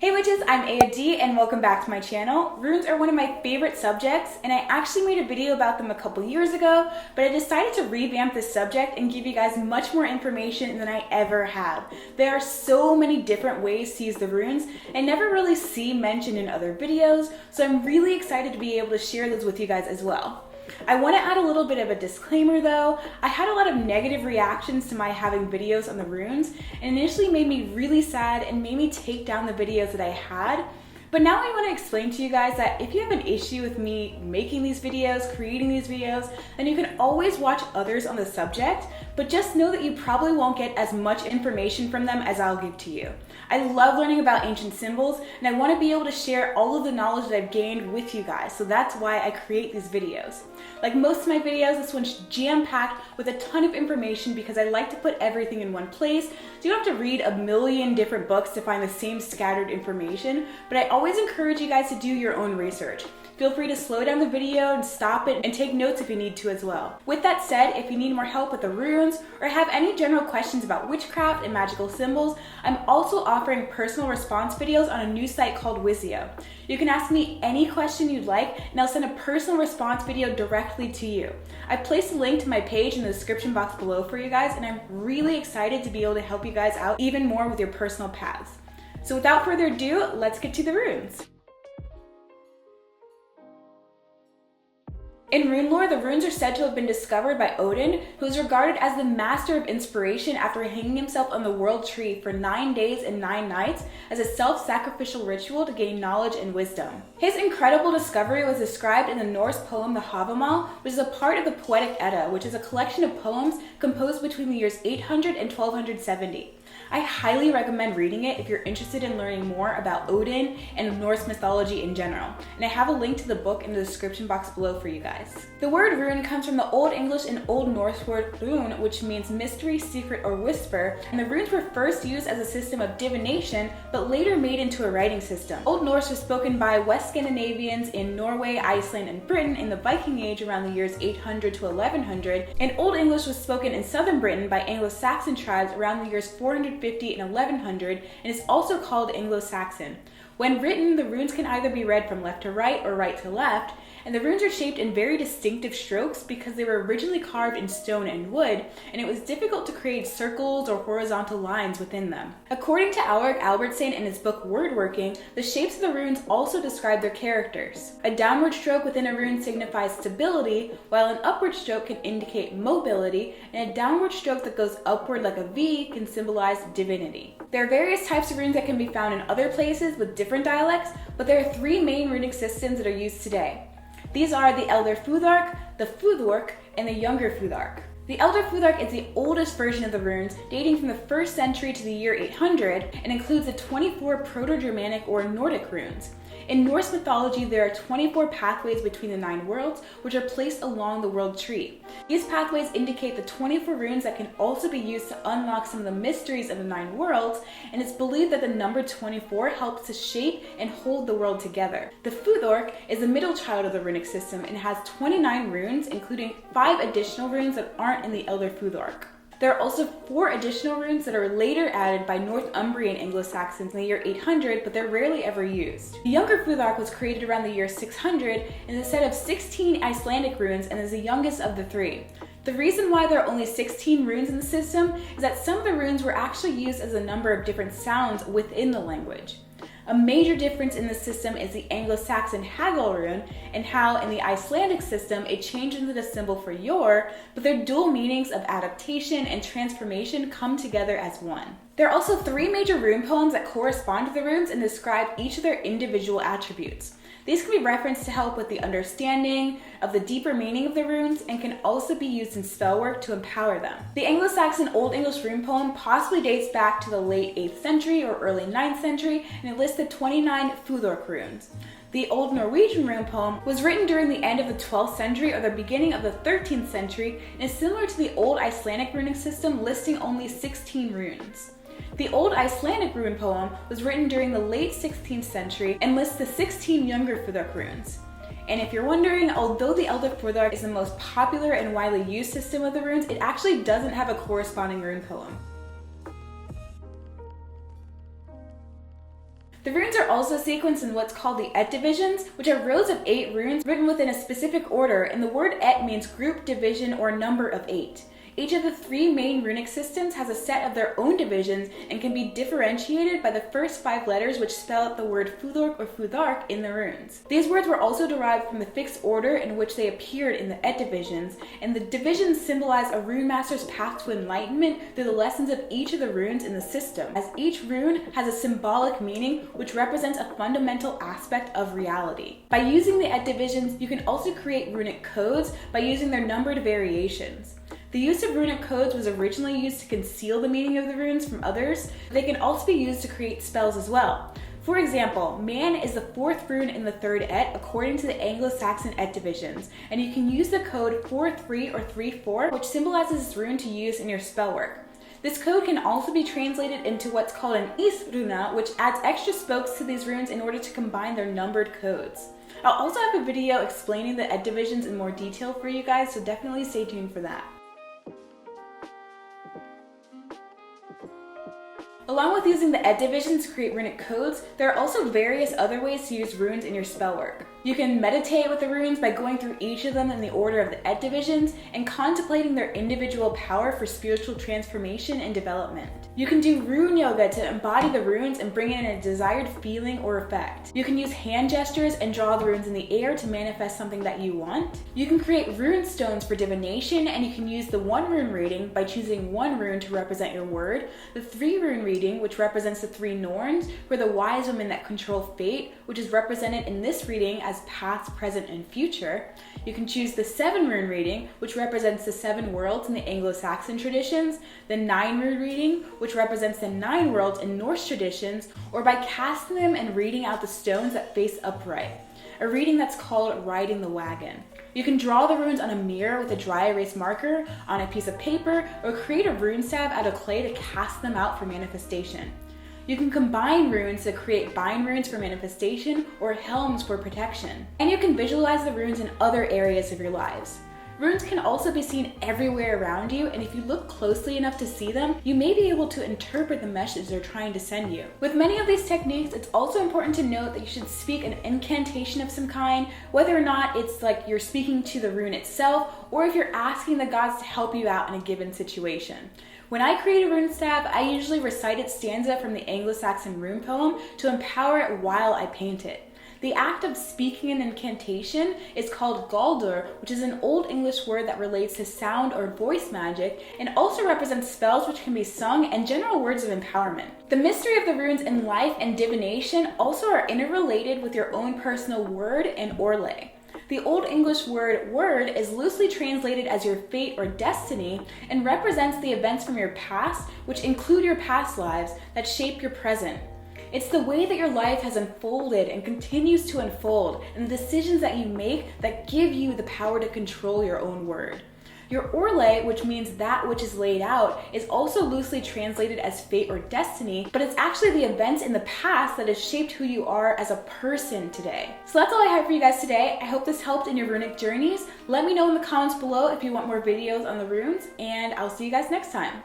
Hey witches, I'm AD and welcome back to my channel. Runes are one of my favorite subjects and I actually made a video about them a couple years ago, but I decided to revamp this subject and give you guys much more information than I ever have. There are so many different ways to use the runes I never really see mentioned in other videos, so I'm really excited to be able to share those with you guys as well. I want to add a little bit of a disclaimer though. I had a lot of negative reactions to my having videos on the runes and initially made me really sad and made me take down the videos that I had. But now I want to explain to you guys that if you have an issue with me making these videos, creating these videos, then you can always watch others on the subject, but just know that you probably won't get as much information from them as I'll give to you. I love learning about ancient symbols and I want to be able to share all of the knowledge that I've gained with you guys, so that's why I create these videos. Like most of my videos, this one's jam-packed with a ton of information because I like to put everything in one place, so you don't have to read a million different books to find the same scattered information, but I always encourage you guys to do your own research. Feel free to slow down the video and stop it and take notes if you need to as well. With that said, if you need more help with the runes or have any general questions about witchcraft and magical symbols, I'm also offering personal response videos on a new site called Wizio. You can ask me any question you'd like and I'll send a personal response video directly to you. I've placed a link to my page in the description box below for you guys and I'm really excited to be able to help you guys out even more with your personal paths. So without further ado, let's get to the runes. In rune lore, the runes are said to have been discovered by Odin, who is regarded as the master of inspiration after hanging himself on the world tree for 9 days and 9 nights as a self-sacrificial ritual to gain knowledge and wisdom. His incredible discovery was described in the Norse poem the Havamal, which is a part of the Poetic Edda, which is a collection of poems composed between the years 800 and 1270. I highly recommend reading it if you're interested in learning more about Odin and Norse mythology in general, and I have a link to the book in the description box below for you guys. The word rune comes from the Old English and Old Norse word rune, which means mystery, secret, or whisper, and the runes were first used as a system of divination, but later made into a writing system. Old Norse was spoken by West Scandinavians in Norway, Iceland, and Britain in the Viking Age around the years 800 to 1100, and Old English was spoken in southern Britain by Anglo-Saxon tribes around the years 450 and 1100, and is also called Anglo-Saxon. When written, the runes can either be read from left to right or right to left, and the runes are shaped in very distinctive strokes because they were originally carved in stone and wood, and it was difficult to create circles or horizontal lines within them. According to Alrik Albertson in his book Wordworking, the shapes of the runes also describe their characters. A downward stroke within a rune signifies stability, while an upward stroke can indicate mobility, and a downward stroke that goes upward like a V can symbolize divinity. There are various types of runes that can be found in other places with different dialects, but there are 3 main runic systems that are used today. These are the Elder Futhark, the Futhorc, and the Younger Futhark. The Elder Futhark is the oldest version of the runes, dating from the 1st century to the year 800, and includes the 24 Proto-Germanic or Nordic runes. In Norse mythology, there are 24 pathways between the 9 worlds, which are placed along the world tree. These pathways indicate the 24 runes that can also be used to unlock some of the mysteries of the 9 worlds, and it's believed that the number 24 helps to shape and hold the world together. The Futhorc is the middle child of the runic system and has 29 runes, including 5 additional runes that aren't in the Elder Futhark. There are also 4 additional runes that are later added by Northumbrian Anglo-Saxons in the year 800, but they're rarely ever used. The Younger Futhark was created around the year 600 and is a set of 16 Icelandic runes and is the youngest of the 3. The reason why there are only 16 runes in the system is that some of the runes were actually used as a number of different sounds within the language. A major difference in the system is the Anglo-Saxon Haggle rune and how in the Icelandic system it changed into the symbol for yor, but their dual meanings of adaptation and transformation come together as one. There are also 3 major rune poems that correspond to the runes and describe each of their individual attributes. These can be referenced to help with the understanding of the deeper meaning of the runes and can also be used in spellwork to empower them. The Anglo-Saxon Old English rune poem possibly dates back to the late 8th century or early 9th century and it lists the 29 Futhorc runes. The Old Norwegian rune poem was written during the end of the 12th century or the beginning of the 13th century and is similar to the Old Icelandic runic system, listing only 16 runes. The Old Icelandic rune poem was written during the late 16th century and lists the 16 Younger Futhark runes. And if you're wondering, although the Elder Futhark is the most popular and widely used system of the runes, it actually doesn't have a corresponding rune poem. The runes are also sequenced in what's called the Et divisions, which are rows of 8 runes written within a specific order, and the word Et means group, division, or number of 8. Each of the 3 main runic systems has a set of their own divisions and can be differentiated by the first 5 letters which spell out the word Futhorc or Futhark in the runes. These words were also derived from the fixed order in which they appeared in the Et divisions, and the divisions symbolize a rune master's path to enlightenment through the lessons of each of the runes in the system, as each rune has a symbolic meaning which represents a fundamental aspect of reality. By using the Et divisions, you can also create runic codes by using their numbered variations. The use of runic codes was originally used to conceal the meaning of the runes from others, but they can also be used to create spells as well. For example, man is the 4th rune in the 3rd Et according to the Anglo-Saxon Et divisions, and you can use the code 4-3 or 3-4, which symbolizes this rune to use in your spellwork. This code can also be translated into what's called an is runa, which adds extra spokes to these runes in order to combine their numbered codes. I'll also have a video explaining the Et divisions in more detail for you guys, so definitely stay tuned for that. Along with using the Et divisions to create runic codes, there are also various other ways to use runes in your spellwork. You can meditate with the runes by going through each of them in the order of the Et divisions and contemplating their individual power for spiritual transformation and development. You can do rune yoga to embody the runes and bring in a desired feeling or effect. You can use hand gestures and draw the runes in the air to manifest something that you want. You can create rune stones for divination, and you can use the 1 rune reading by choosing 1 rune to represent your word, the 3 rune reading, which represents the 3 Norns, for the wise women that control fate, which is represented in this reading as past, present, and future. You can choose the 7 rune reading, which represents the 7 worlds in the Anglo-Saxon traditions, the 9 rune reading, which represents the 9 worlds in Norse traditions, or by casting them and reading out the stones that face upright, a reading that's called riding the wagon. You can draw the runes on a mirror with a dry erase marker, on a piece of paper, or create a rune staff out of clay to cast them out for manifestation. You can combine runes to create bind runes for manifestation or helms for protection. And you can visualize the runes in other areas of your lives. Runes can also be seen everywhere around you, and if you look closely enough to see them, you may be able to interpret the message they're trying to send you. With many of these techniques, it's also important to note that you should speak an incantation of some kind, whether or not it's like you're speaking to the rune itself, or if you're asking the gods to help you out in a given situation. When I create a rune staff, I usually recite its stanza from the Anglo-Saxon rune poem to empower it while I paint it. The act of speaking an incantation is called galdur, which is an Old English word that relates to sound or voice magic and also represents spells which can be sung and general words of empowerment. The mystery of the runes in life and divination also are interrelated with your own personal word and orle. The Old English word word is loosely translated as your fate or destiny and represents the events from your past, which include your past lives, that shape your present. It's the way that your life has unfolded and continues to unfold, and the decisions that you make that give you the power to control your own word. Your orle, which means that which is laid out, is also loosely translated as fate or destiny, but it's actually the events in the past that has shaped who you are as a person today. So that's all I have for you guys today. I hope this helped in your runic journeys. Let me know in the comments below if you want more videos on the runes, and I'll see you guys next time.